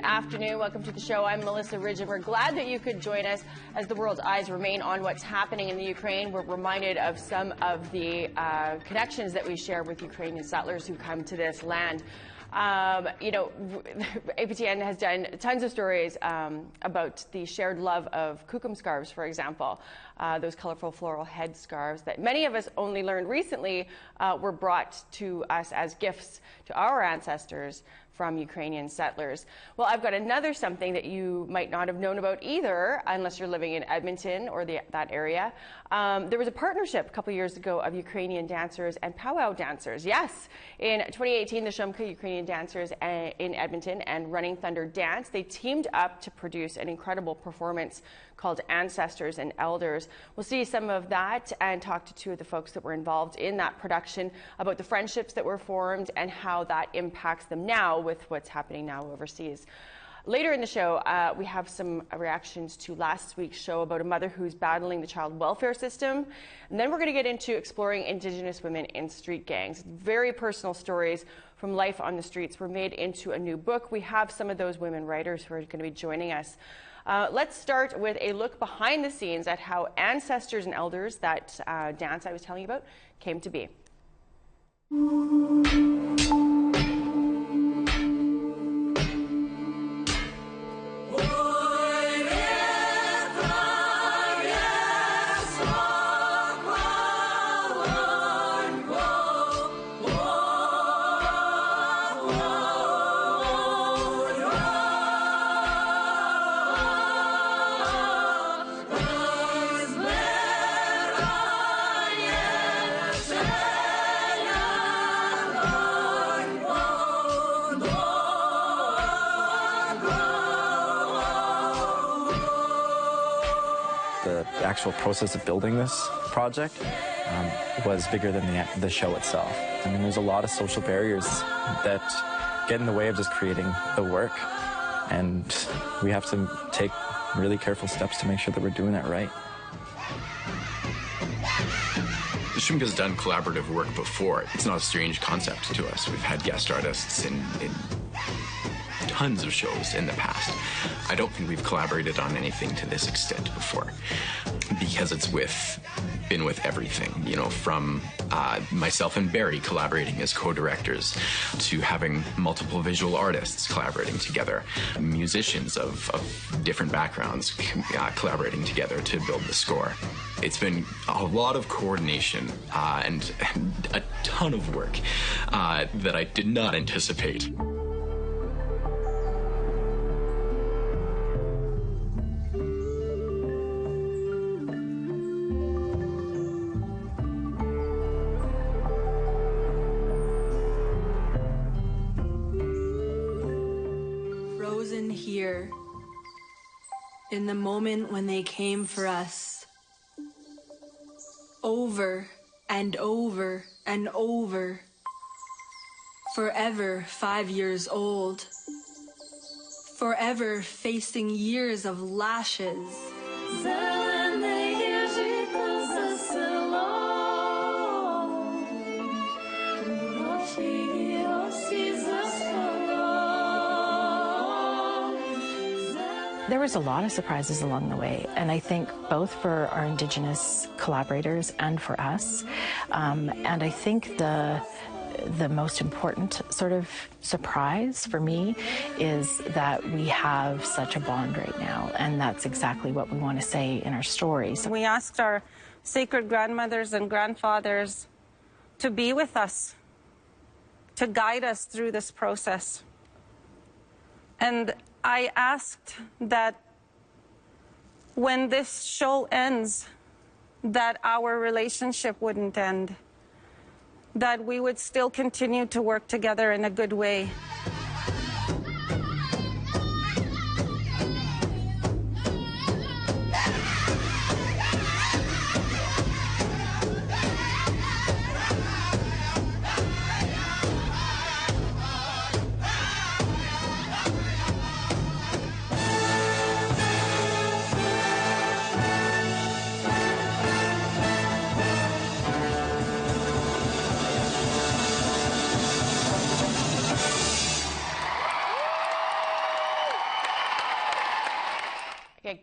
afternoon. Welcome to the show. I'm Melissa Ridge, and we're glad that you could join us as the world's eyes remain on what's happening in the Ukraine. We're reminded of some of the connections that we share with Ukrainian settlers who come to this land. You know, APTN has done tons of stories about the shared love of kookum scarves, for example, those colorful floral headscarves that many of us only learned recently were brought to us as gifts to our ancestors from Ukrainian settlers. Well, I've got another something that you might not have known about either, unless you're living in Edmonton or that area. There was a partnership a couple years ago of Ukrainian dancers and powwow dancers. Yes, in 2018, the Shumka Ukrainian dancers in Edmonton and Running Thunder dance, they teamed up to produce an incredible performance called Ancestors and Elders. We'll see some of that and talk to two of the folks that were involved in that production about the friendships that were formed and how that impacts them now with what's happening now overseas. Later in the show, we have some reactions to last week's show about a mother who's battling the child welfare system. And then we're going to get into exploring Indigenous women in street gangs. Very personal stories from life on the streets were made into a new book. We have some of those women writers who are going to be joining us. Let's start with a look behind the scenes at how Ancestors and Elders, that dance I was telling you about, came to be. The actual process of building this project was bigger than the show itself. I mean, there's a lot of social barriers that get in the way of just creating the work, and we have to take really careful steps to make sure that we're doing that right. Shumka's done collaborative work before. It's not a strange concept to us. We've had guest artists in tons of shows in the past. I don't think we've collaborated on anything to this extent before, because it's been with everything, you know, from myself and Barry collaborating as co-directors to having multiple visual artists collaborating together, musicians of different backgrounds collaborating together to build the score. It's been a lot of coordination and a ton of work that I did not anticipate. Frozen here, in the moment when they came for us, over and over and over, forever 5 years old, forever facing years of lashes. There was a lot of surprises along the way, and I think both for our Indigenous collaborators and for us. And I think the most important sort of surprise for me is that we have such a bond right now, and that's exactly what we want to say in our stories. We asked our sacred grandmothers and grandfathers to be with us, to guide us through this process. And I asked that when this show ends, that our relationship wouldn't end, that we would still continue to work together in a good way.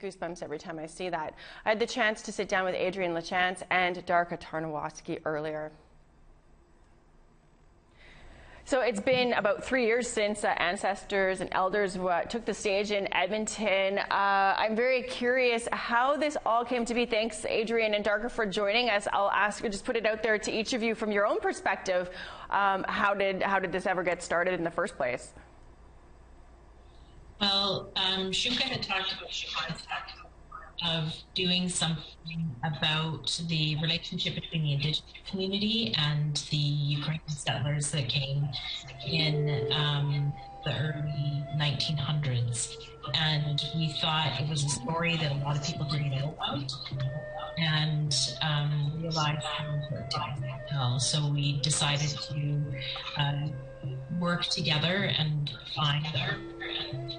goosebumps every time I see that. I had the chance to sit down with Adrienne Lachance and Darka Tarnawoski earlier. So it's been about 3 years since ancestors and elders took the stage in Edmonton. I'm very curious how this all came to be. Thanks, Adrienne and Darka, for joining us. I'll ask you, just put it out there to each of you from your own perspective. How did this ever get started in the first place? Well, Shumka had talked about the concept of doing something about the relationship between the Indigenous community and the Ukrainian settlers that came in the early 1900s. And we thought it was a story that a lot of people didn't know about, and realized how important it was to tell. So we decided to work together and find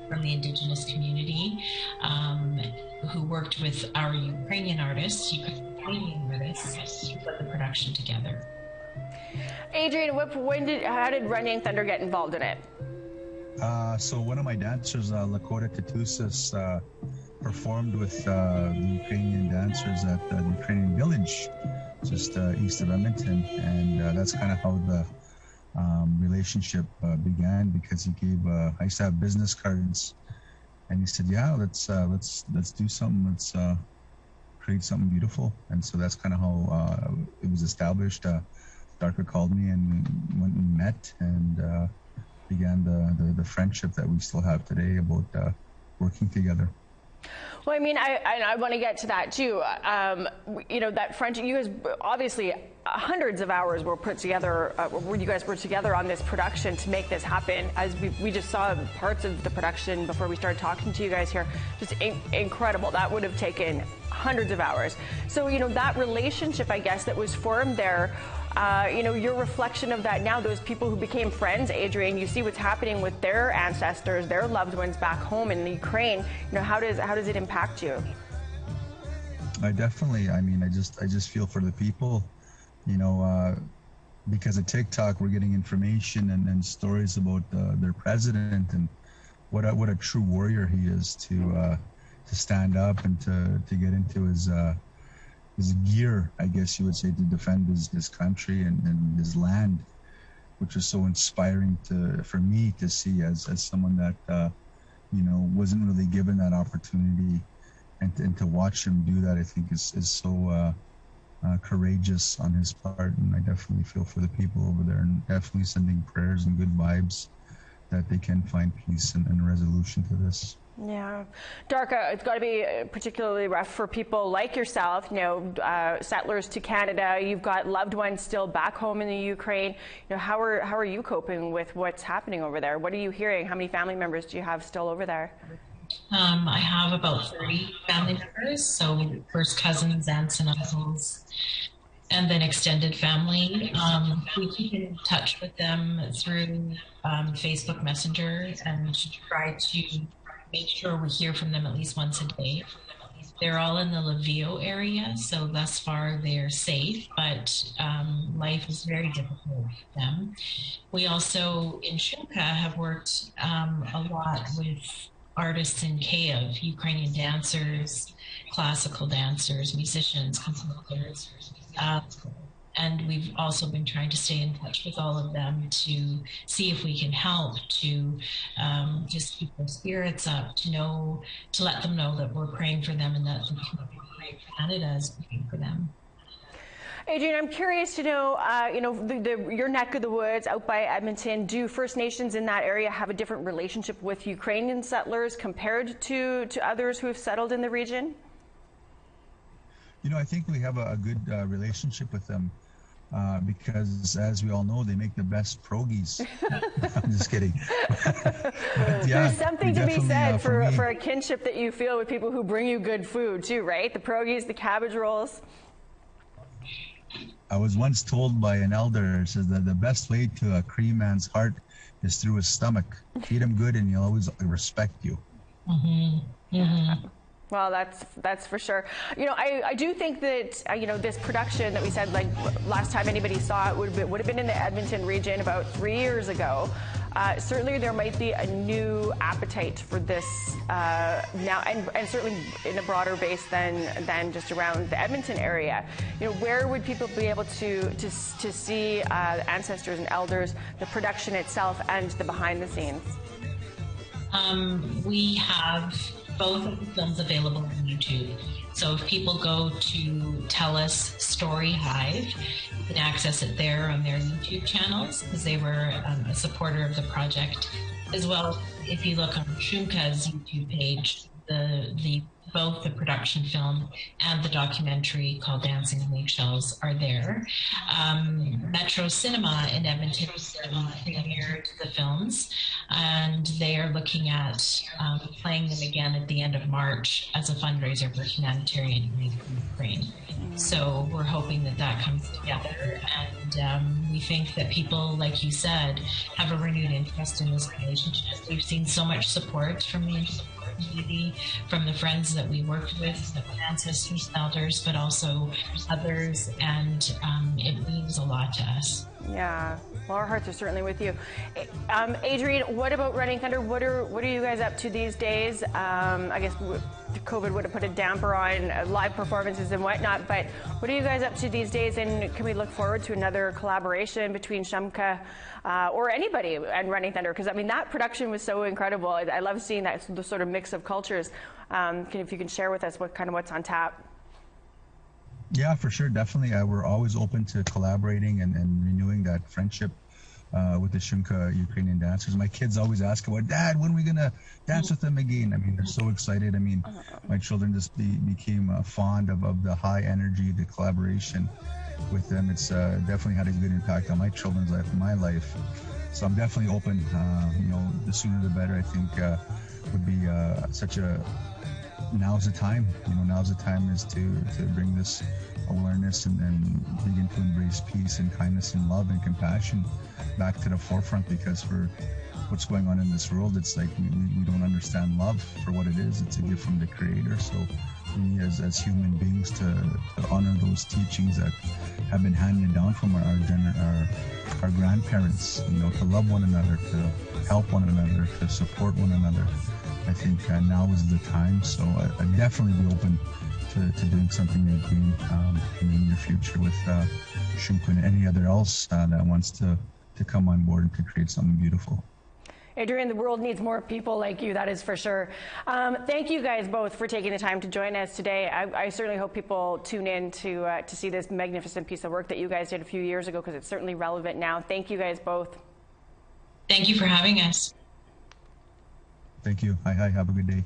from the Indigenous community who worked with our Ukrainian artists, Ukrainian artists, to put the production together. Adrienne, how did Running Thunder get involved in it? So one of my dancers, Lakota Tatusis, performed with the Ukrainian dancers at the Ukrainian village, just east of Edmonton, and that's kind of how the relationship began, because he gave I used to have business cards, and he said, yeah, let's do something, let's create something beautiful. And so that's kind of how it was established. Darka called me and we went and met and began the friendship that we still have today about working together. Well, I mean, I want to get to that too. You know, that friendship, you guys, obviously hundreds of hours were put together, you guys were together on this production to make this happen. As we just saw parts of the production before we started talking to you guys here, just incredible. That would have taken hundreds of hours. So, you know, that relationship, I guess, that was formed there, you know, your reflection of that now, those people who became friends, Adrienne, you see what's happening with their ancestors, their loved ones back home in the Ukraine. You know, how does it impact you? I mean, I just feel for the people, you know, because of TikTok, we're getting information and stories about their president and what a true warrior he is to stand up and to get into his gear, I guess you would say, to defend his country and his land, which is so inspiring for me to see as someone that you know, wasn't really given that opportunity, and to watch him do that, I think is so courageous on his part. And I definitely feel for the people over there, and definitely sending prayers and good vibes that they can find peace and resolution to this. Yeah. Darka, it's got to be particularly rough for people like yourself, you know, settlers to Canada. You've got loved ones still back home in the Ukraine. You know, how are you coping with what's happening over there? What are you hearing? How many family members do you have still over there? I have about 30 family members, so first cousins, aunts and uncles, and then extended family. We keep in touch with them through Facebook Messenger and try to make sure we hear from them at least once a day. They're all in the Lviv area, so thus far they're safe, but life is very difficult for them. We also, in Shumka, have worked a lot with artists in Kyiv, Ukrainian dancers, classical dancers, musicians, composers, and we've also been trying to stay in touch with all of them to see if we can help to just keep their spirits up, to let them know that we're praying for them and that the community of Canada is praying for them. Adrienne, I'm curious to know, you know, your neck of the woods out by Edmonton, do First Nations in that area have a different relationship with Ukrainian settlers compared to others who have settled in the region? You know, I think we have a good relationship with them. Because, as we all know, they make the best pierogies. I'm just kidding. But, yeah, there's something to be said for a kinship that you feel with people who bring you good food too, right? The pierogies, the cabbage rolls. I was once told by an elder, says that the best way to a Cree man's heart is through his stomach. Feed him good and he'll always respect you. Mm-hmm. Mm-hmm. Well, that's for sure. You know, I do think that, you know, this production that we said, like, last time anybody saw it would have been in the Edmonton region about 3 years ago. certainly there might be a new appetite for this now, and certainly in a broader base than just around the Edmonton area. You know, where would people be able to see ancestors and elders, the production itself, and the behind the scenes? We have both of the films available on YouTube. So if people go to Tell Us Story Hive, you can access it there on their YouTube channels, because they were a supporter of the project. As well, if you look on Shumka's YouTube page, both the production film and the documentary called Dancing on Eggshells are there. Metro Cinema in Edmonton premiered the films, and they are looking at playing them again at the end of March as a fundraiser for humanitarian aid in Ukraine. So we're hoping that comes together, and we think that people, like you said, have a renewed interest in this relationship. We've seen so much support from the community, from the friends that we worked with, the ancestors, elders, but also others, and it means a lot to us. Yeah, well, our hearts are certainly with you. Adrian, what about Running Thunder? What are you guys up to these days? I guess COVID would have put a damper on live performances and whatnot, but what are you guys up to these days, and can we look forward to another collaboration between Shumka or anybody and Running Thunder? Because I mean, that production was so incredible. I love seeing that the sort of mix of cultures. If you can share with us what's on tap. Yeah, for sure, definitely. We're always open to collaborating and renewing that friendship with the Shumka Ukrainian dancers. My kids always ask about, Dad, when are we gonna dance with them again? I mean, they're so excited. I mean, my children just became fond of the high energy, the collaboration with them. It's definitely had a good impact on my children's life and my life. So I'm definitely open. The sooner the better, I think, would be now's the time. Now's the time is to bring this awareness and begin to embrace peace and kindness and love and compassion back to the forefront, because for what's going on in this world, it's like we don't understand love for what it is. It's a gift from the Creator. So we need as human beings to honor those teachings that have been handed down from our grandparents, to love one another, to help one another, to support one another. I think now is the time. So I'd definitely be open to doing something again in the near future with Shumka and any other else that wants to come on board and to create something beautiful. Adrian, the world needs more people like you, that is for sure. Thank you guys both for taking the time to join us today. I certainly hope people tune in to see this magnificent piece of work that you guys did a few years ago, because it's certainly relevant now. Thank you guys both. Thank you for having us. Thank you. Hi, have a good day.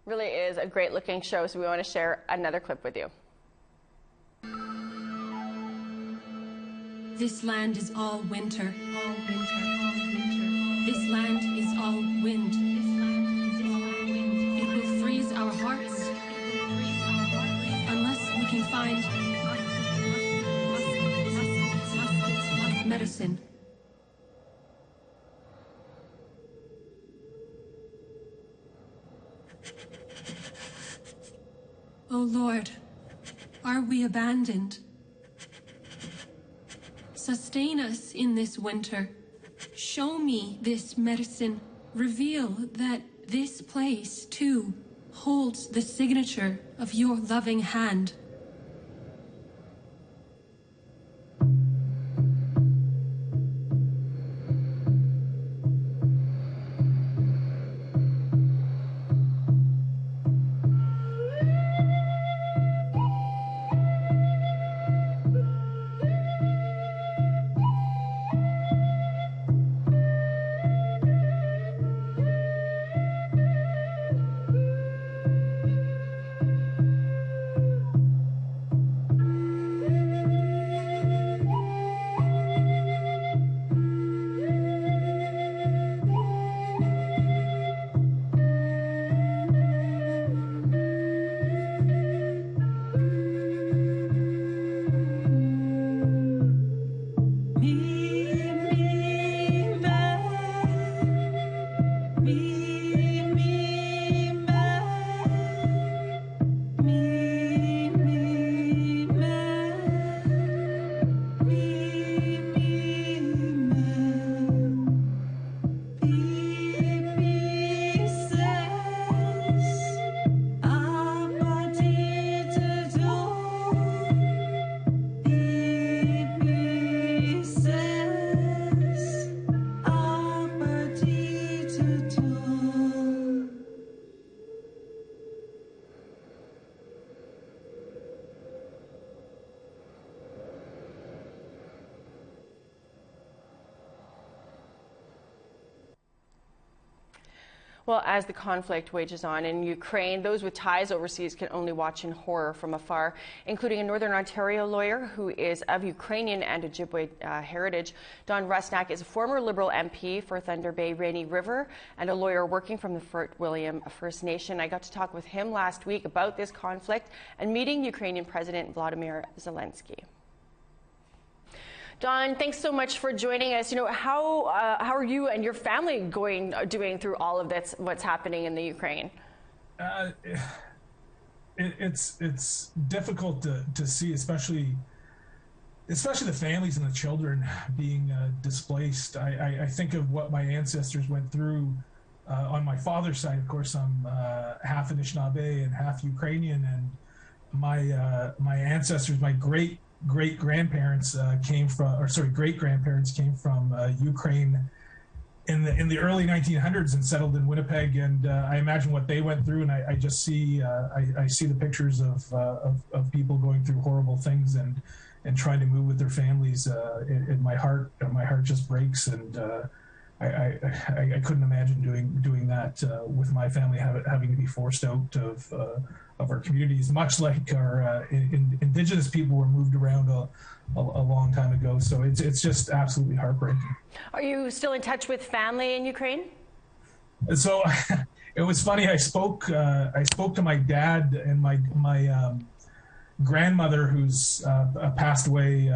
Really is a great looking show, so we want to share another clip with you. This land is all winter. All winter. All winter. This land is all wind. This land is all wind. It will freeze our hearts unless we can find medicine. Oh Lord, are we abandoned? Sustain us in this winter. Show me this medicine. Reveal that this place, too, holds the signature of your loving hand. Well, as the conflict wages on in Ukraine, those with ties overseas can only watch in horror from afar, including a Northern Ontario lawyer who is of Ukrainian and Ojibwe heritage. Don Rusnak is a former Liberal MP for Thunder Bay Rainy River and a lawyer working from the Fort William First Nation. I got to talk with him last week about this conflict and meeting Ukrainian President Vladimir Zelensky. Don, thanks so much for joining us. You know, how are you and your family doing through all of this, what's happening in the Ukraine? It's difficult to see, especially the families and the children being displaced. I think of what my ancestors went through. On my father's side, of course, I'm half Anishinaabe and half Ukrainian, and my ancestors, my great-grandparents came from Ukraine in the early 1900s and settled in Winnipeg, and I imagine what they went through, and I just see I see the pictures of people going through horrible things and trying to move with their families. And my heart just breaks, and I couldn't imagine doing that with my family, having to be forced out of our communities, much like our Indigenous people were moved around a long time ago. So it's just absolutely heartbreaking. Are you still in touch with family in Ukraine? So it was funny. I spoke to my dad and my grandmother, who's passed away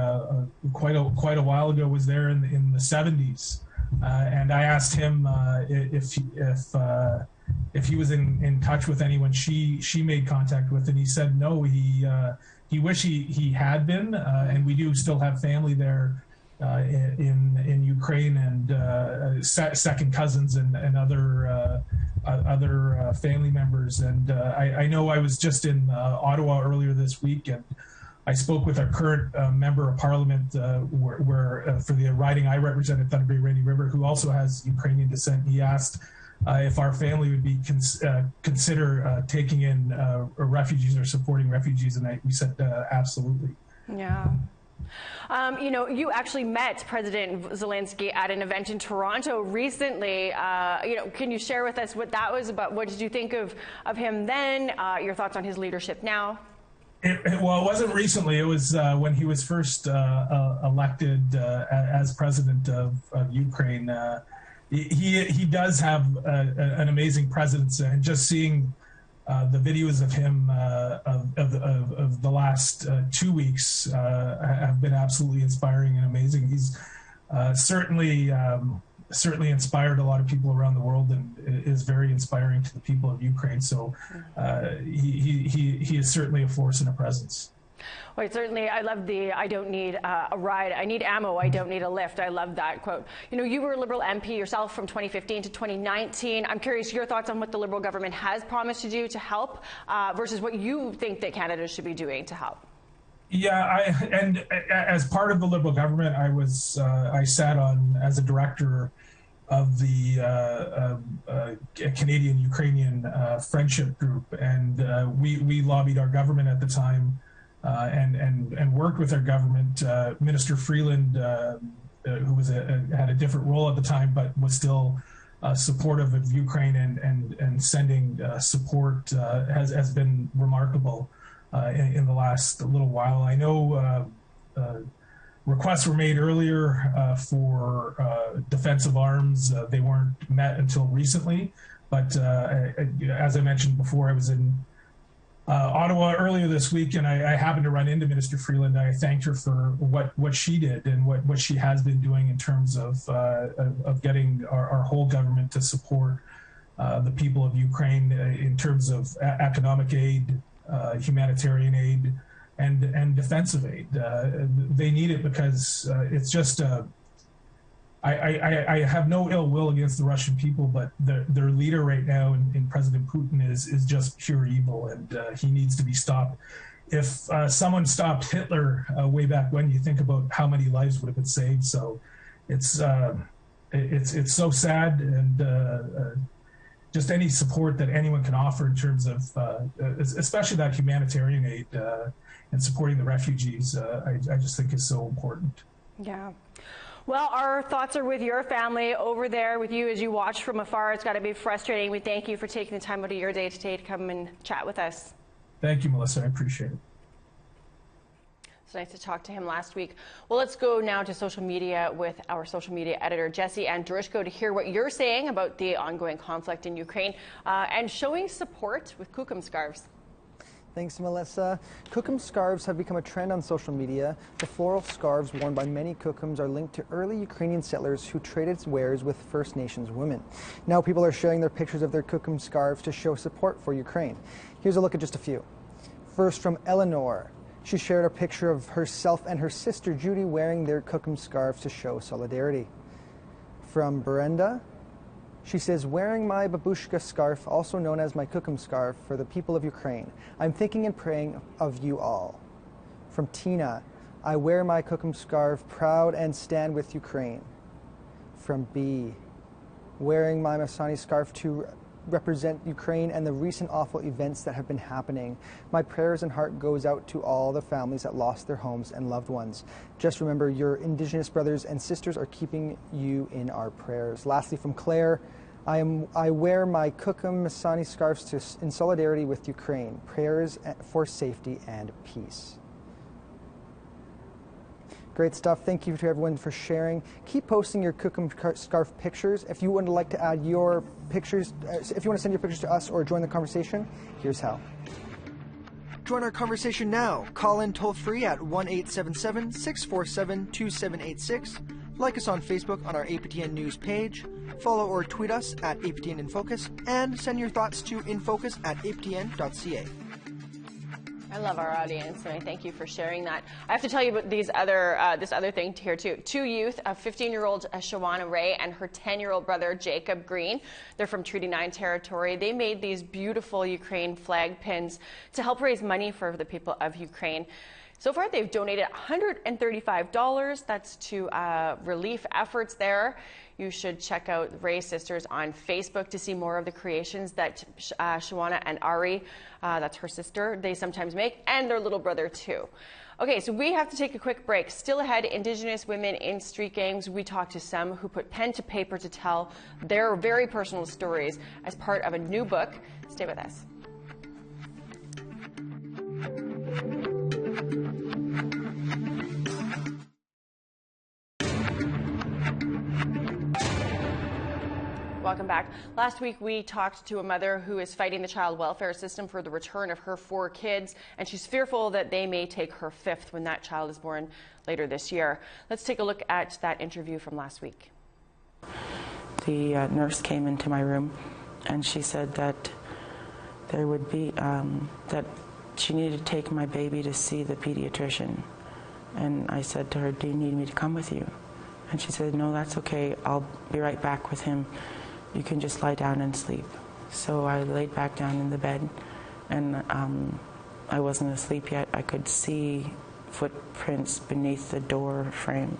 quite a while ago, was there in the 70s. And I asked him if he was in touch with anyone she made contact with, and he said no. He wished he had been, and we do still have family there in Ukraine, and second cousins and other family members. And I know I was just in Ottawa earlier this week, and I spoke with our current member of parliament, where for the riding I represented, Thunder Bay Rainy River, who also has Ukrainian descent. He asked if our family would be consider taking in refugees or supporting refugees, and we said absolutely. Yeah. You know, you actually met President Zelensky at an event in Toronto recently. You know, can you share with us what that was about? What did you think of him then? Your thoughts on his leadership now? Well, it wasn't recently. It was when he was first elected as president of Ukraine. He does have an amazing presence, and just seeing the videos of him of the last 2 weeks have been absolutely inspiring and amazing. He's certainly inspired a lot of people around the world, and is very inspiring to the people of Ukraine. So he is certainly a force and a presence. Well, certainly, I love the "I don't need a ride, I need ammo, I don't need a lift." I love that quote. You know, you were a Liberal MP yourself from 2015 to 2019. I'm curious your thoughts on what the Liberal government has promised to do to help versus what you think that Canada should be doing to help. Yeah, and as part of the Liberal government, I sat on as a director of the Canadian Ukrainian Friendship Group, and we lobbied our government at the time. And worked with our government. Minister Freeland, who had a different role at the time, but was still supportive of Ukraine and sending support, has been remarkable in the last little while. I know requests were made earlier for defensive arms. They weren't met until recently, but as I mentioned before, I was in Ottawa earlier this week, and I happened to run into Minister Freeland. I thanked her for what she did and what she has been doing in terms of getting our whole government to support the people of Ukraine in terms of economic aid, humanitarian aid, and defensive aid. They need it because it's just I have no ill will against the Russian people, but their leader right now in President Putin is just pure evil, and he needs to be stopped. If someone stopped Hitler way back when, you think about how many lives would have been saved. So it's so sad, and just any support that anyone can offer in terms of, especially that humanitarian aid and supporting the refugees, I just think is so important. Yeah. Well, our thoughts are with your family over there, with you as you watch from afar. It's got to be frustrating. We thank you for taking the time out of your day today to come and chat with us. Thank you, Melissa. I appreciate it. It's nice to talk to him last week. Well, let's go now to social media with our social media editor, Jesse Andrushko, to hear what you're saying about the ongoing conflict in Ukraine and showing support with kookum scarves. Thanks, Melissa. Kookum scarves have become a trend on social media. The floral scarves worn by many kookums are linked to early Ukrainian settlers who traded wares with First Nations women. Now people are sharing their pictures of their kookum scarves to show support for Ukraine. Here's a look at just a few. First, from Eleanor. She shared a picture of herself and her sister Judy wearing their kookum scarves to show solidarity. From Brenda. She says, wearing my babushka scarf, also known as my kookum scarf, for the people of Ukraine. I'm thinking and praying of you all. From Tina, I wear my kookum scarf, proud and stand with Ukraine. From B, wearing my Masani scarf to represent Ukraine and the recent awful events that have been happening. My prayers and heart goes out to all the families that lost their homes and loved ones. Just remember, your Indigenous brothers and sisters are keeping you in our prayers. Lastly, from Claire, I wear my kookum Masani scarves in solidarity with Ukraine. Prayers for safety and peace. Great stuff. Thank you to everyone for sharing. Keep posting your kookum scarf pictures. If you would like to add your pictures, if you want to send your pictures to us or join the conversation, here's how. Join our conversation now. Call in toll-free at 1-877-647-2786. Like us on Facebook on our APTN News page. Follow or tweet us at APTN InFocus. And send your thoughts to infocus@aptn.ca. I love our audience, and I thank you for sharing that. I have to tell you about these other this other thing here too. Two youth, a 15-year-old Shawana Ray and her 10-year-old brother Jacob Green. They're from Treaty 9 territory. They made these beautiful Ukraine flag pins to help raise money for the people of Ukraine. So far, they've donated $135. That's to relief efforts there. You should check out Ray Sisters on Facebook to see more of the creations that Shawana and Ari, that's her sister, they sometimes make, and their little brother too. Okay, so we have to take a quick break. Still ahead, Indigenous Women in Street Games. We talked to some who put pen to paper to tell their very personal stories as part of a new book. Stay with us. Welcome back. Last week we talked to a mother who is fighting the child welfare system for the return of her 4 kids, and she's fearful that they may take her 5th when that child is born later this year. Let's take a look at that interview from last week. The nurse came into my room and she said that there would be, that she needed to take my baby to see the pediatrician. And I said to her, do you need me to come with you? And she said, no, that's okay. I'll be right back with him. You can just lie down and sleep. So I laid back down in the bed, and I wasn't asleep yet. I could see footprints beneath the door frame,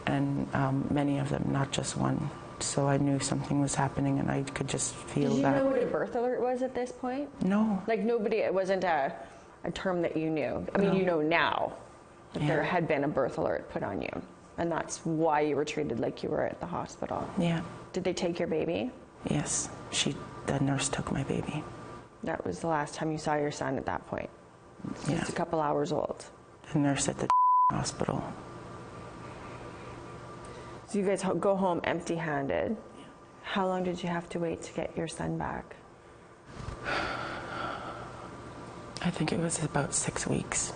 and many of them, not just one. So I knew something was happening, and I could just feel that. Did you know what a birth alert was at this point? No. Like nobody, it wasn't a term that you knew. I mean, you know now that there had been a birth alert put on you. And that's why you were treated like you were at the hospital. Yeah. Did they take your baby? Yes. The nurse took my baby. That was the last time you saw your son at that point? Yeah. He's a couple hours old. The nurse at the hospital. So you guys go home empty-handed. How long did you have to wait to get your son back? I think it was about 6 weeks.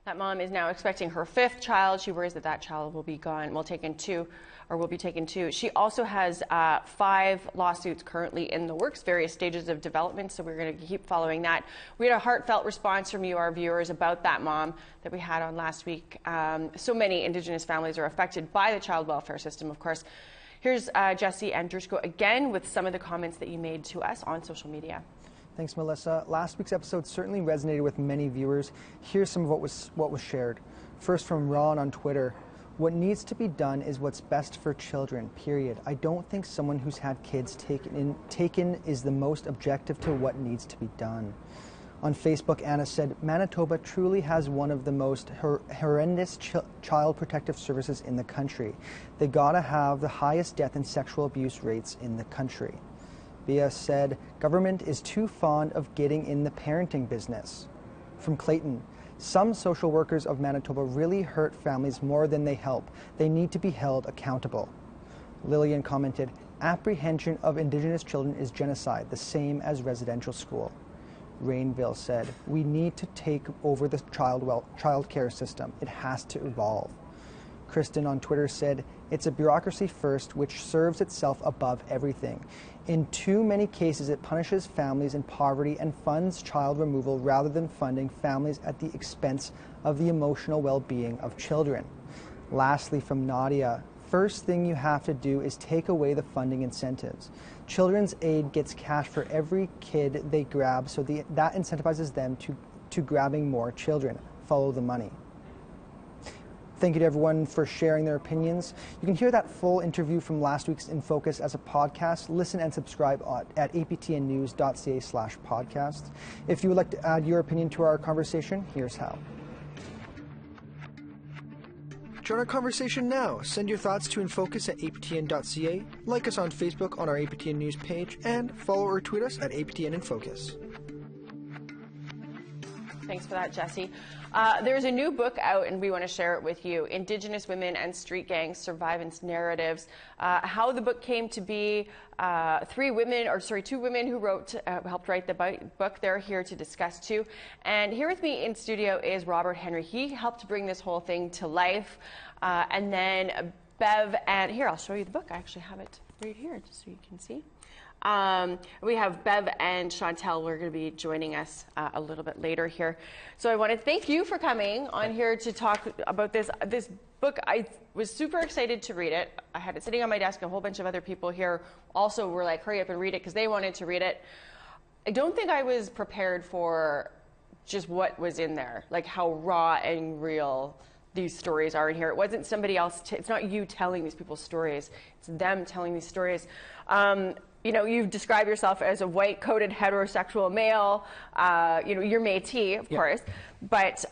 That mom is now expecting her 5th child. She worries that that child will be gone, will be taken two. She also has 5 lawsuits currently in the works, various stages of development, so we're going to keep following that. We had a heartfelt response from you, our viewers, about that mom that we had on last week. So many Indigenous families are affected by the child welfare system, of course. Here's Jesse Andrushko again with some of the comments that you made to us on social media. Thanks, Melissa. Last week's episode certainly resonated with many viewers. Here's some of what was shared. First from Ron on Twitter. What needs to be done is what's best for children, period. I don't think someone who's had kids taken is the most objective to what needs to be done. On Facebook, Anna said, Manitoba truly has one of the most horrendous child protective services in the country. They gotta have the highest death and sexual abuse rates in the country. Bia said, government is too fond of getting in the parenting business. From Clayton, some social workers of Manitoba really hurt families more than they help. They need to be held accountable. Lillian commented, apprehension of Indigenous children is genocide, the same as residential school. Rainville said, we need to take over the child care system. It has to evolve. Kristen on Twitter said, it's a bureaucracy first which serves itself above everything. In too many cases, it punishes families in poverty and funds child removal rather than funding families at the expense of the emotional well-being of children. Lastly, from Nadia, first thing you have to do is take away the funding incentives. Children's Aid gets cash for every kid they grab, so that incentivizes them to grabbing more children. Follow the money. Thank you to everyone for sharing their opinions. You can hear that full interview from last week's InFocus as a podcast. Listen and subscribe at aptnnews.ca/podcast. If you would like to add your opinion to our conversation, here's how. Join our conversation now. Send your thoughts to infocus at aptn.ca, like us on Facebook on our APTN News page, and follow or tweet us at APTN InFocus. Thanks for that, Jesse. There's a new book out, and we want to share it with you, Indigenous Women and Street Gangs, Survivance Narratives. How the book came to be, two women who helped write the book. They're here to discuss too. And here with me in studio is Robert Henry. He helped bring this whole thing to life. And then Bev, and here, I'll show you the book. I actually have it right here, just so you can see. We have Bev and Chantel. We're going to be joining us a little bit later here. So I want to thank you for coming on here to talk about this book. I was super excited to read it. I had it sitting on my desk. A whole bunch of other people here also were like, hurry up and read it, because they wanted to read it. I don't think I was prepared for just what was in there, like how raw and real these stories are in here. It wasn't somebody else. It's not you telling these people's stories. It's them telling these stories. You know, you describe yourself as a white-coated heterosexual male. You know, you're Métis, of course, but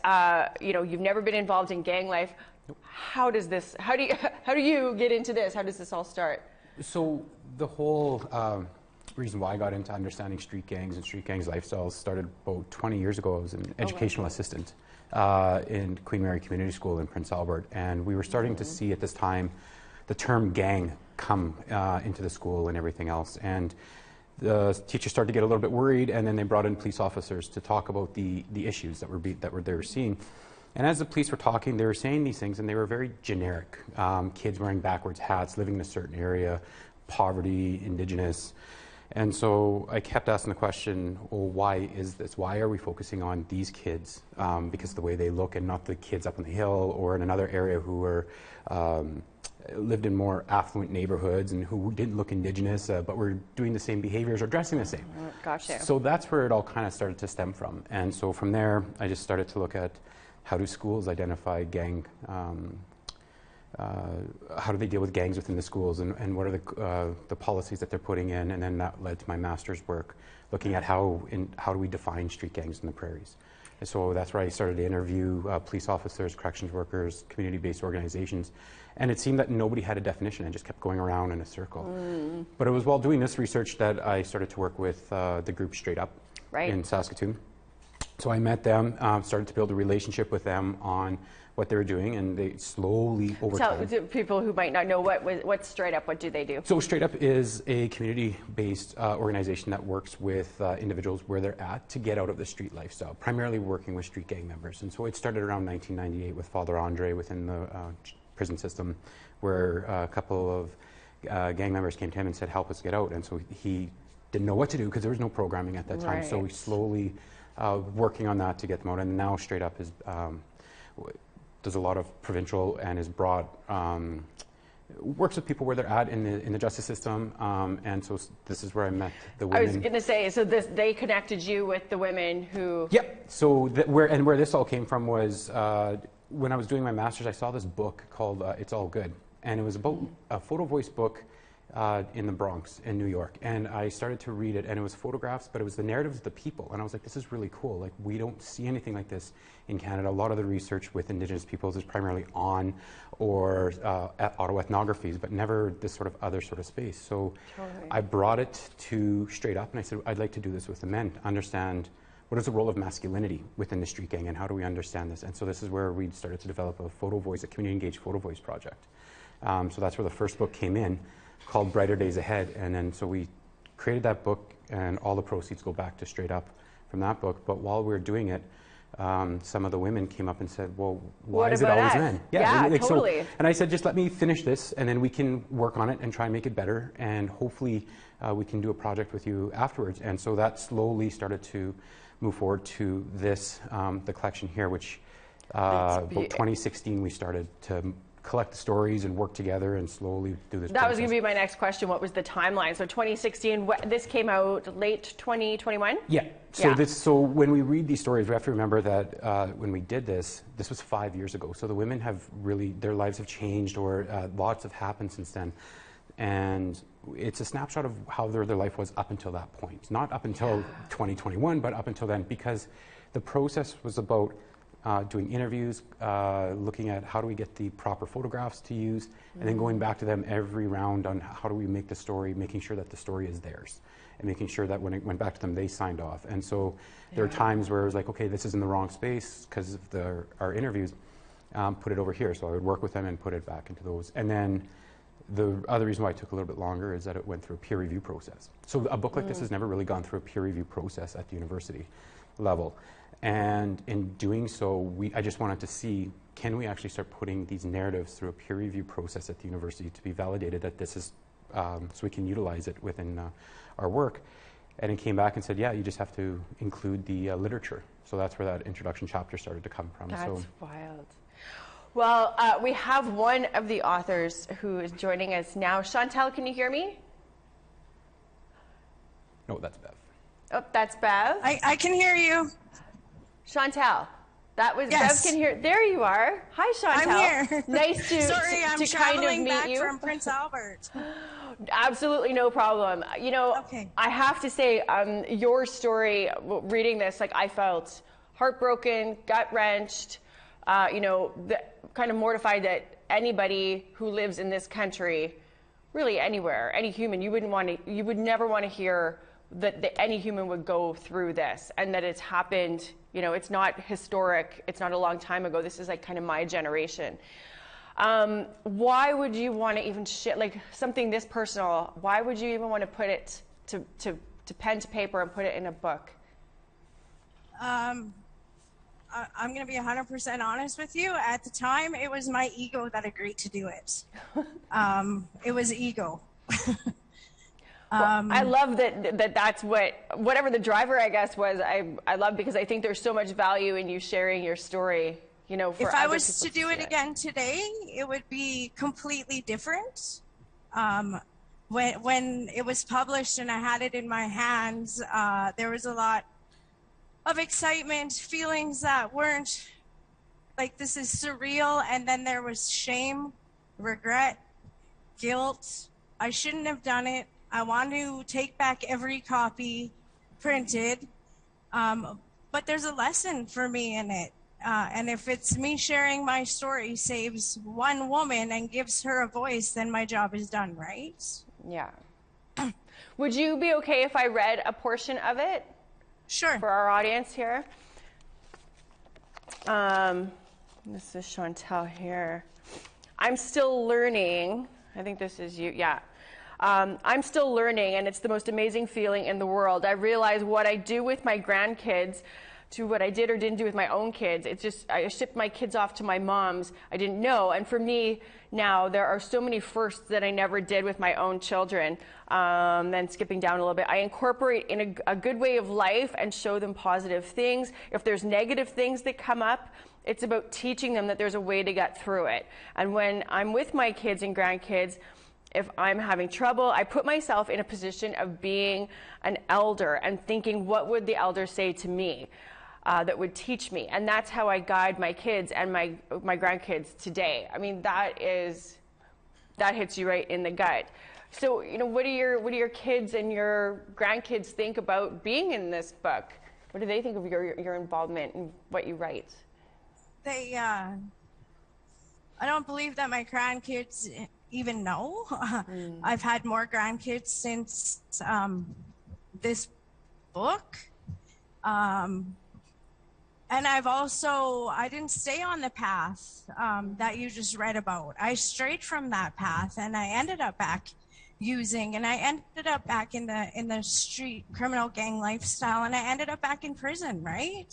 you know, you've never been involved in gang life. Nope. How do you get into this? How does this all start? So the whole reason why I got into understanding street gangs and street gangs lifestyles started about 20 years ago. I was an educational assistant in Queen Mary Community School in Prince Albert, and we were starting to see at this time the term gang come into the school and everything else. And the teachers started to get a little bit worried, and then they brought in police officers to talk about the issues that they were seeing. And as the police were talking, they were saying these things, and they were very generic. Kids wearing backwards hats, living in a certain area, poverty, Indigenous. And so I kept asking the question, well, why is this? Why are we focusing on these kids because of the way they look, and not the kids up on the hill or in another area who were lived in more affluent neighborhoods and who didn't look Indigenous, but were doing the same behaviors or dressing the same. Gotcha. So that's where it all kind of started to stem from. And so from there, I just started to look at how do schools identify gang, how do they deal with gangs within the schools, and what are the policies that they're putting in, and then that led to my master's work, looking at how do we define street gangs in the prairies. And so that's where I started to interview police officers, corrections workers, community-based organizations, and it seemed that nobody had a definition and just kept going around in a circle. But it was while doing this research that I started to work with the group Straight Up in Saskatoon. So I met them, started to build a relationship with them on what they were doing, and they slowly over time. So people who might not know what's Straight Up, what do they do? So Straight Up is a community-based organization that works with individuals where they're at to get out of the street lifestyle, primarily working with street gang members. And so it started around 1998 with Father Andre within the prison system, where a couple of gang members came to him and said, help us get out. And so he didn't know what to do because there was no programming at that time. So we slowly working on that to get them out. And now Straight Up is does a lot of provincial and is broad, works with people where they're at in the justice system, and so this is where I met the women. I was going to say, so they connected you with the women who. Yep. So where this all came from was when I was doing my master's, I saw this book called "It's All Good," and it was about a photo voice book in the Bronx in New York, and I started to read it, and it was photographs, but it was the narratives of the people, and I was like, this is really cool. Like, we don't see anything like this in Canada. A lot of the research with Indigenous peoples is primarily on or autoethnographies, but never this sort of other sort of space. So I brought it to Straight Up, and I said, I'd like to do this with the men, to understand what is the role of masculinity within the street gang, and how do we understand this? And so this is where we started to develop a photo voice, a community engaged photo voice project. So that's where the first book came in, called Brighter Days Ahead. And then so we created that book, and all the proceeds go back to Straight Up from that book. But while we were doing it, some of the women came up and said, well, why is it always men? Yeah, totally. So, and I said, just let me finish this, and then we can work on it and try and make it better, and hopefully we can do a project with you afterwards. And so that slowly started to move forward to this, the collection here, which about 2016 we started to collect the stories and work together and slowly do this. That was going to be my next question. What was the timeline? So 2016, this came out late 2021? Yeah. So when we read these stories, we have to remember that when we did this was 5 years ago. So the women have really, their lives have changed, or lots have happened since then. And it's a snapshot of how their life was up until that point. Not up until 2021, but up until then, because the process was about doing interviews, looking at how do we get the proper photographs to use, and then going back to them every round on how do we make the story, making sure that the story is theirs, and making sure that when it went back to them, they signed off. And so there are times where it was like, okay, this is in the wrong space because of our interviews, put it over here. So I would work with them and put it back into those. And then the other reason why it took a little bit longer is that it went through a peer review process. So a book like this has never really gone through a peer review process at the university level. And in doing so, I just wanted to see, can we actually start putting these narratives through a peer review process at the university to be validated that this is, so we can utilize it within our work. And it came back and said, yeah, you just have to include the literature. So that's where that introduction chapter started to come from. That's wild. Well, we have one of the authors who is joining us now. Chantal, can you hear me? No, that's Bev. Oh, that's Bev. I can hear you. Chantal, that was yes. Bev can hear. There you are. Hi, Chantal. I'm here. Nice to Sorry, I'm to kind of meet back you from Prince Albert. Absolutely no problem. You know, I have to say, your story, reading this, like I felt heartbroken, gut-wrenched, you know, kind of mortified that anybody who lives in this country, really anywhere, any human, you would never want to hear that any human would go through this, and that it's happened. You know, it's not historic. It's not a long time ago. This is like kind of my generation. Why would you want to even like something this personal? Why would you even want to put it to pen to paper and put it in a book? I'm going to be 100% honest with you. At the time, it was my ego that agreed to do it. It was ego. Well, I love that's whatever the driver, I guess, was. I love, because I think there's so much value in you sharing your story. You know, for if I was to do it again today, it would be completely different. When it was published and I had it in my hands, there was a lot of excitement, feelings that weren't like, this is surreal, and then there was shame, regret, guilt. I shouldn't have done it. I want to take back every copy printed, but there's a lesson for me in it. And if it's me sharing my story saves one woman and gives her a voice, then my job is done, right? Yeah. Would you be okay if I read a portion of it? Sure. For our audience here. This is Chantal here. I'm still learning. I think this is you. Yeah. I'm still learning, and it's the most amazing feeling in the world. I realize what I do with my grandkids to what I did or didn't do with my own kids. It's just, I shipped my kids off to my mom's. I didn't know. And for me now, there are so many firsts that I never did with my own children. Then skipping down a little bit, I incorporate in a good way of life and show them positive things. If there's negative things that come up, it's about teaching them that there's a way to get through it. And when I'm with my kids and grandkids, if I'm having trouble, I put myself in a position of being an elder and thinking, what would the elder say to me that would teach me? And that's how I guide my kids and my grandkids today. I mean, that hits you right in the gut. So, you know, what do your kids and your grandkids think about being in this book? What do they think of your involvement in what you write? They, I don't believe that my grandkids even know. I've had more grandkids since this book. And I didn't stay on the path that you just read about. I strayed from that path, and I ended up back using, and I ended up back in the street criminal gang lifestyle, and I ended up back in prison, right?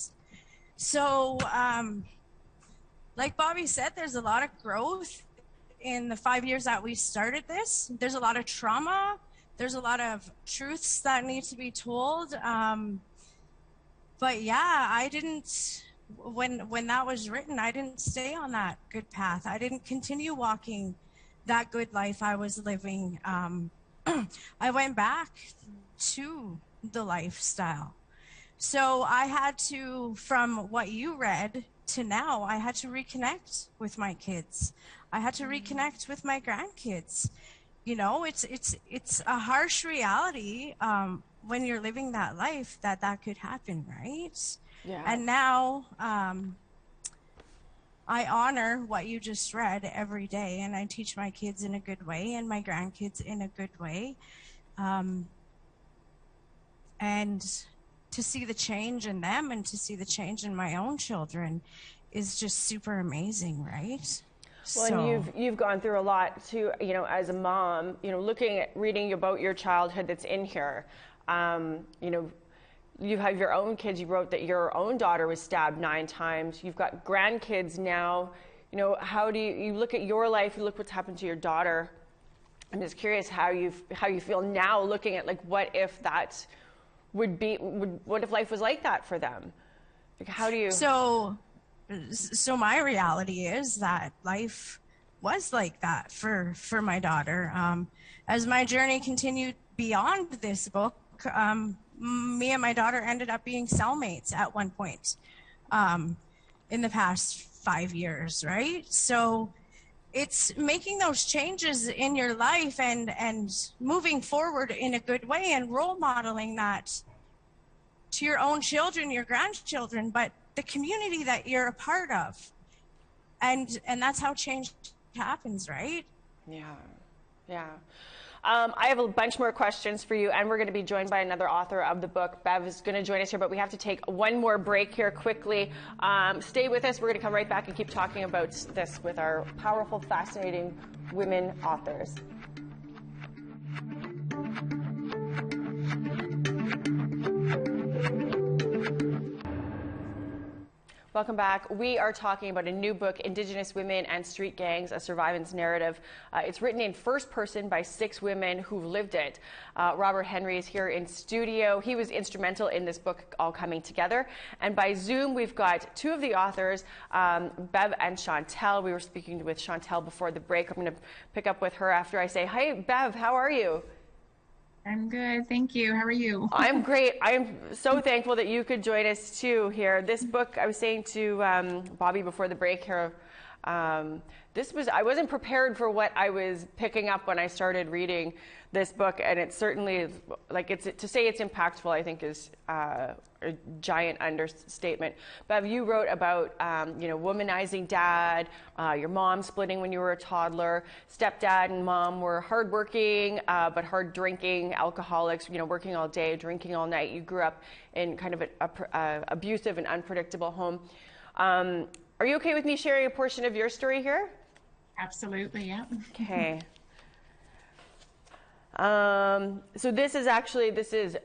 So, like Bobby said, there's a lot of growth in the 5 years that we started this. There's a lot of trauma. There's a lot of truths that need to be told. But yeah, I didn't, when that was written, I didn't stay on that good path. I didn't continue walking that good life I was living. I went back to the lifestyle. So I had to, from what you read to now, I had to reconnect with my kids. I had to reconnect with my grandkids. You know, it's a harsh reality when you're living that life that could happen, right? Yeah. And now I honor what you just read every day, and I teach my kids in a good way and my grandkids in a good way. And to see the change in them and to see the change in my own children is just super amazing, right? Well, so, and you've gone through a lot too, you know, as a mom, you know, reading about your childhood that's in here. You know, you have your own kids. You wrote that your own daughter was stabbed 9 times. You've got grandkids now. You know, how do you look at your life? You look what's happened to your daughter. I'm just curious how you feel now, looking at, like, what if that what if life was like that for them? Like, how do you? So my reality is that life was like that for my daughter. As my journey continued beyond this book, me and my daughter ended up being cellmates at one point in the past 5 years, right? So it's making those changes in your life and moving forward in a good way and role modeling that to your own children, your grandchildren, but the community that you're a part of. And that's how change happens, right? Yeah, yeah. I have a bunch more questions for you, and we're going to be joined by another author of the book. Bev is going to join us here, but we have to take one more break here quickly. Stay with us. We're going to come right back and keep talking about this with our powerful, fascinating women authors. Welcome back. We are talking about a new book, Indigenous Women and Street Gangs, a Survivance Narrative. It's written in first person by 6 women who've lived it. Robert Henry is here in studio. He was instrumental in this book all coming together. And by Zoom, we've got 2 of the authors, Bev and Chantel. We were speaking with Chantel before the break. I'm going to pick up with her after I say, hi, Bev, how are you? I'm good, thank you. How are you? I'm great. I'm so thankful that you could join us too here. This book, I was saying to Bobby before the break here, I wasn't prepared for what I was picking up when I started reading this book, and it certainly, like, to say it's impactful, I think is a giant understatement. Bev, you wrote about you know, womanizing dad, your mom splitting when you were a toddler, stepdad and mom were hardworking but hard drinking alcoholics, you know, working all day, drinking all night. You grew up in kind of an abusive and unpredictable home. Are you okay with me sharing a portion of your story here? Absolutely, yeah. Okay. So this is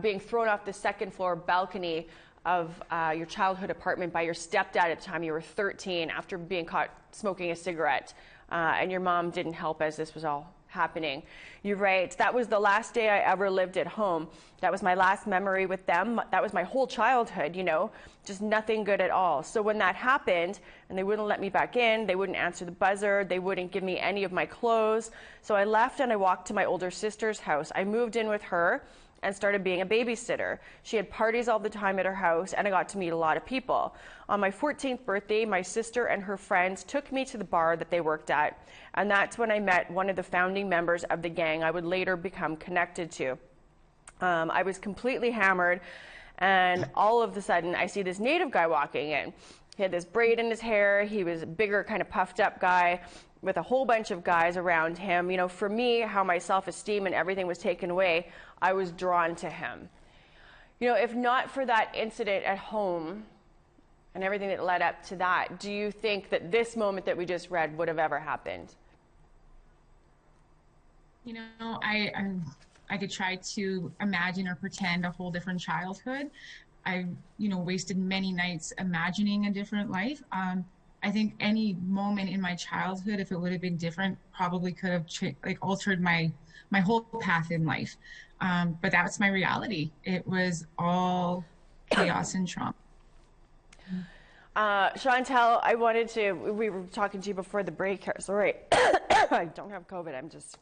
being thrown off the second floor balcony of your childhood apartment by your stepdad at the time you were 13 after being caught smoking a cigarette, and your mom didn't help as this was all happening. You write, that was the last day I ever lived at home. That was my last memory with them. That was my whole childhood, you know, just nothing good at all. So when that happened and they wouldn't let me back in, they wouldn't answer the buzzer, they wouldn't give me any of my clothes. So I left and I walked to my older sister's house. I moved in with her and started being a babysitter. She had parties all the time at her house, and I got to meet a lot of people. On my 14th birthday, my sister and her friends took me to the bar that they worked at, and that's when I met one of the founding members of the gang I would later become connected to. I was completely hammered, and all of a sudden I see this native guy walking in. He had this braid in his hair. He was a bigger, kind of puffed up guy with a whole bunch of guys around him. You know, for me, how my self-esteem and everything was taken away, I was drawn to him. You know, if not for that incident at home and everything that led up to that, do you think that this moment that we just read would have ever happened? You know, I could try to imagine or pretend a whole different childhood. I, you know, wasted many nights imagining a different life. I think any moment in my childhood, if it would have been different, probably could have altered my whole path in life. But that's my reality. It was all chaos and trauma. Chantal, I wanted to, we were talking to you before the break here. Sorry, I don't have COVID. I'm just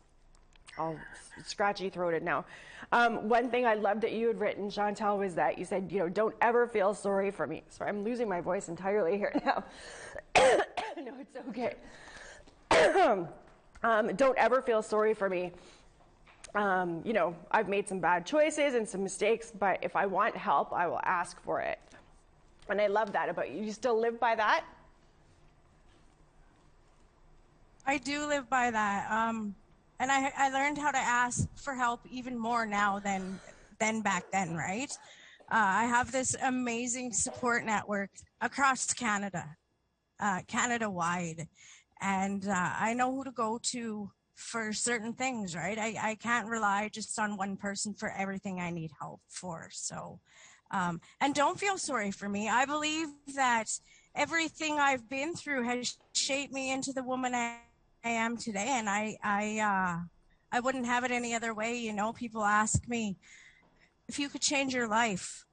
all scratchy throated now. One thing I loved that you had written, Chantal, was that you said, you know, don't ever feel sorry for me. Sorry, I'm losing my voice entirely here now. No, it's okay. Don't ever feel sorry for me. You know, I've made some bad choices and some mistakes, but if I want help, I will ask for it. And I love that about you. You still live by that? I do live by that. And I learned how to ask for help even more now than back then, right? I have this amazing support network across Canada, Canada-wide. And I know who to go to for certain things, right? I can't rely just on one person for everything I need help for. So, and don't feel sorry for me. I believe that everything I've been through has shaped me into the woman I am today, and I wouldn't have it any other way. You know, people ask me, if you could change your life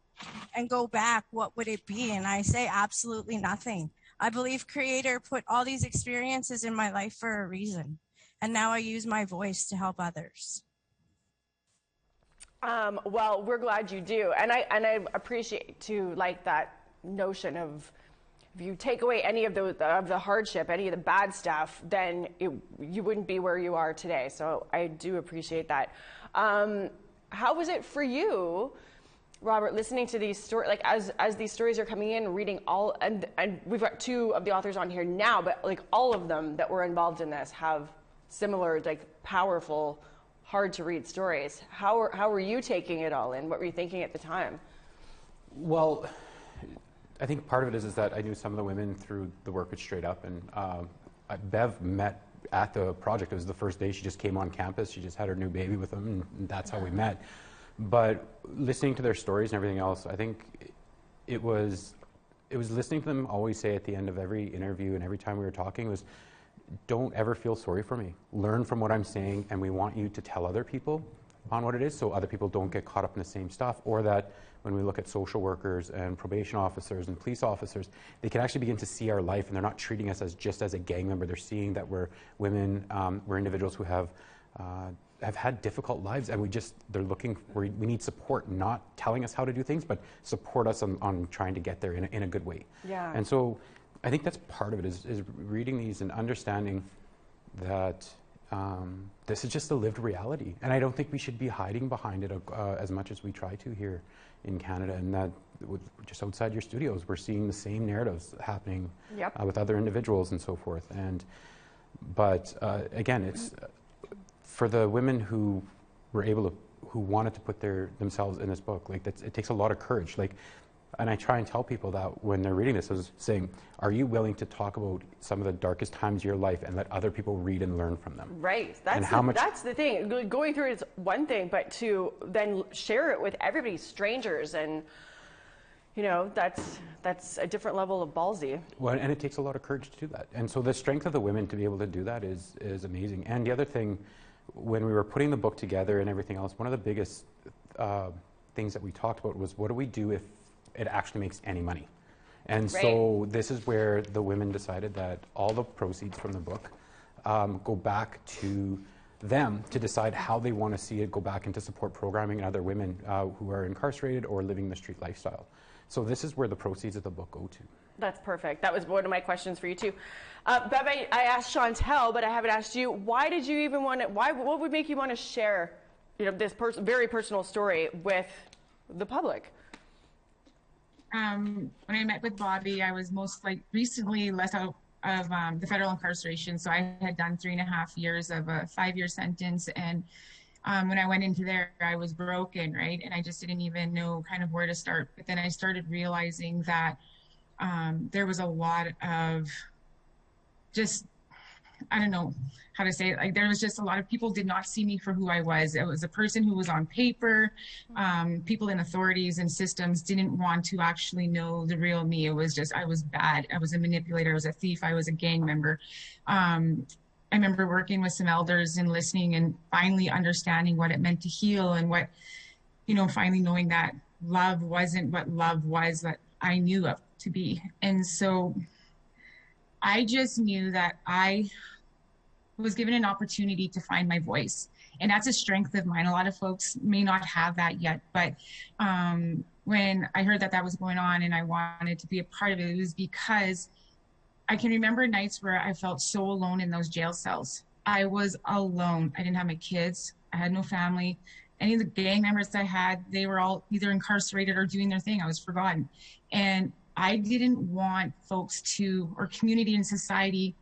and go back, what would it be? And I say absolutely nothing. I believe Creator put all these experiences in my life for a reason, and now I use my voice to help others. Well, we're glad you do, and I appreciate too, like, that notion of, if you take away any of the hardship, any of the bad stuff, then you wouldn't be where you are today. So I do appreciate that. How was it for you, Robert, listening to these stories, like as these stories are coming in, reading all, and we've got two of the authors on here now, but like all of them that were involved in this have similar, like, powerful, hard to read stories. How were you taking it all in? What were you thinking at the time? Well, I think part of it is that I knew some of the women through the work with Straight Up, and Bev met at the project. It was the first day. She just came on campus. She just had her new baby with them, and that's how we met. But listening to their stories and everything else, I think it was listening to them always say at the end of every interview and every time we were talking was, don't ever feel sorry for me. Learn from what I'm saying, and we want you to tell other people on what it is so other people don't get caught up in the same stuff, or that when we look at social workers and probation officers and police officers, they can actually begin to see our life, and they're not treating us as just as a gang member. They're seeing that we're women, we're individuals who have had difficult lives, and we need support, not telling us how to do things, but support us on trying to get there in a good way. Yeah. And so I think that's part of it, is reading these and understanding that this is just a lived reality, and I don't think we should be hiding behind it as much as we try to here in Canada. And that just outside your studios, we're seeing the same narratives happening with other individuals and so forth. But again, it's for the women who were able to, who wanted to put themselves in this book. Like, it takes a lot of courage. Like, and I try and tell people that when they're reading this, I was saying, are you willing to talk about some of the darkest times of your life and let other people read and learn from them? Right. That's the thing. Going through it is one thing, but to then share it with everybody, strangers, and, you know, that's a different level of ballsy. Well, and it takes a lot of courage to do that. And so the strength of the women to be able to do that is amazing. And the other thing, when we were putting the book together and everything else, one of the biggest things that we talked about was, what do we do if it actually makes any money? And so this is where the women decided that all the proceeds from the book go back to them to decide how they want to see it go back into support programming and other women who are incarcerated or living the street lifestyle. So this is where the proceeds of the book go to. That's perfect. That was one of my questions for you too. Bev, I asked Chantel, but I haven't asked you. Why did you even want to? What would make you want to share, this very personal story with the public? When I met with Bobby, I was recently let out of the federal incarceration. So I had done 3.5 years of a 5-year sentence. And when I went into there, I was broken, right? And I just didn't even know kind of where to start. But then I started realizing that there was a lot of just, I don't know how to say it. Like, there was just a lot of people did not see me for who I was. It was a person who was on paper. People in authorities and systems didn't want to actually know the real me. It was just, I was bad. I was a manipulator. I was a thief. I was a gang member. I remember working with some elders and listening and finally understanding what it meant to heal and what, finally knowing that love wasn't what love was that I knew of to be. And so I just knew that I was given an opportunity to find my voice. And that's a strength of mine. A lot of folks may not have that yet, but when I heard that was going on and I wanted to be a part of it, it was because I can remember nights where I felt so alone in those jail cells. I was alone. I didn't have my kids. I had no family. Any of the gang members I had, they were all either incarcerated or doing their thing. I was forgotten. And I didn't want folks or community and society,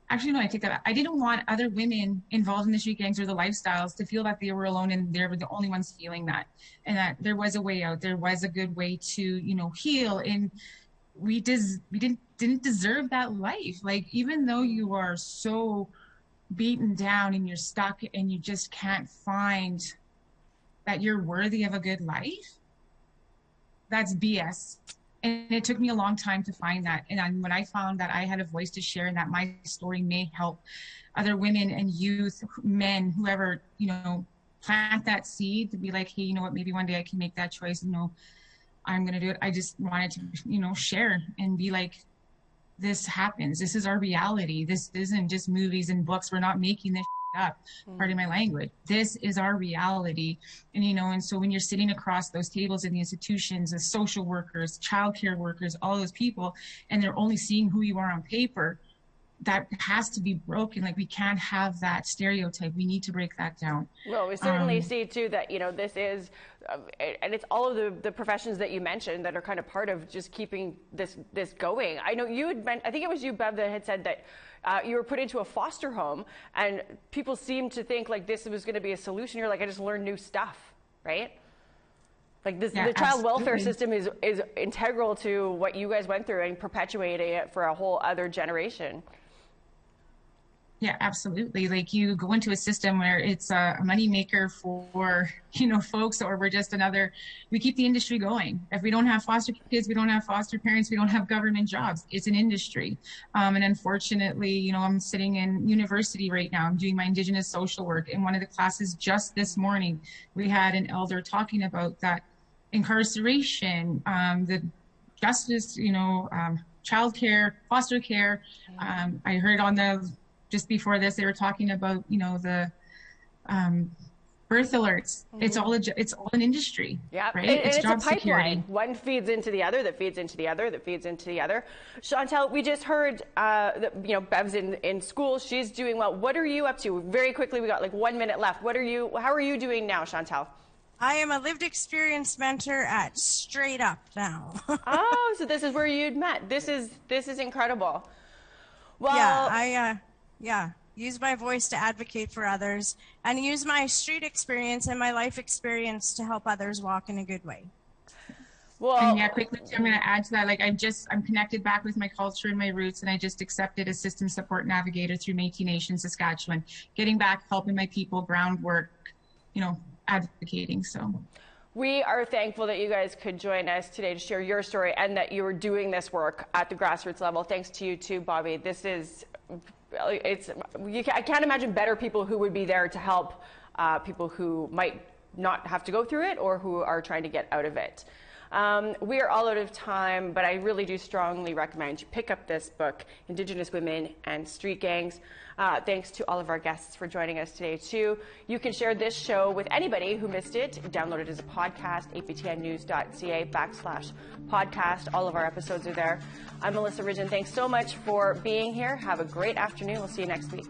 actually, no, I take that back. I didn't want other women involved in the street gangs or the lifestyles to feel that they were alone and they were the only ones feeling that, and that there was a way out. There was a good way to, heal. And we didn't deserve that life. Like, even though you are so beaten down and you're stuck and you just can't find that you're worthy of a good life, that's BS. And it took me a long time to find that. And when I found that I had a voice to share and that my story may help other women and youth, men, whoever, plant that seed to be like, hey, you know what, maybe one day I can make that choice. I'm going to do it. I just wanted to, share and be like, this happens. This is our reality. This isn't just movies and books. We're not making this up. Pardon my language. This is our reality. And, and so when you're sitting across those tables in the institutions, the social workers, childcare workers, all those people, and they're only seeing who you are on paper, that has to be broken. Like, we can't have that stereotype. We need to break that down. Well, we certainly see too that, this is, and it's all of the professions that you mentioned that are kind of part of just keeping this going. I know you had I think it was you, Bev, that had said that you were put into a foster home, and people seemed to think like this was going to be a solution. You're like, I just learned new stuff, right? Like this, yeah, the child absolutely. welfare system is integral to what you guys went through and perpetuating it for a whole other generation. Yeah, absolutely. Like, you go into a system where it's a moneymaker for, folks, or we're just we keep the industry going. If we don't have foster kids, we don't have foster parents, we don't have government jobs. It's an industry. And unfortunately, I'm sitting in university right now. I'm doing my Indigenous social work. In one of the classes just this morning, we had an elder talking about that incarceration, the justice, childcare, foster care. I heard just before this, they were talking about, the birth alerts. Mm-hmm. It's all an industry. Yeah, right? It's job a pipeline. Security. One feeds into the other, that feeds into the other, that feeds into the other. Chantel, we just heard that Bev's in school. She's doing well. What are you up to? Very quickly, we got like 1 minute left. How are you doing now, Chantel? I am a lived experience mentor at Straight Up now. Oh, so this is where you'd met. This is incredible. Well, yeah, use my voice to advocate for others and use my street experience and my life experience to help others walk in a good way. Well, and yeah, quickly, I'm going to add to that. Like, I'm connected back with my culture and my roots, and I just accepted a system support navigator through Métis Nation, Saskatchewan, getting back, helping my people, groundwork, advocating. So we are thankful that you guys could join us today to share your story and that you were doing this work at the grassroots level. Thanks to you too, Bobby. I can't imagine better people who would be there to help people who might not have to go through it or who are trying to get out of it. We are all out of time, but I really do strongly recommend you pick up this book, Indigenous Women and Street Gangs. Thanks to all of our guests for joining us today, too. You can share this show with anybody who missed it. Download it as a podcast, aptnnews.ca/podcast. All of our episodes are there. I'm Melissa Ridgen. Thanks so much for being here. Have a great afternoon. We'll see you next week.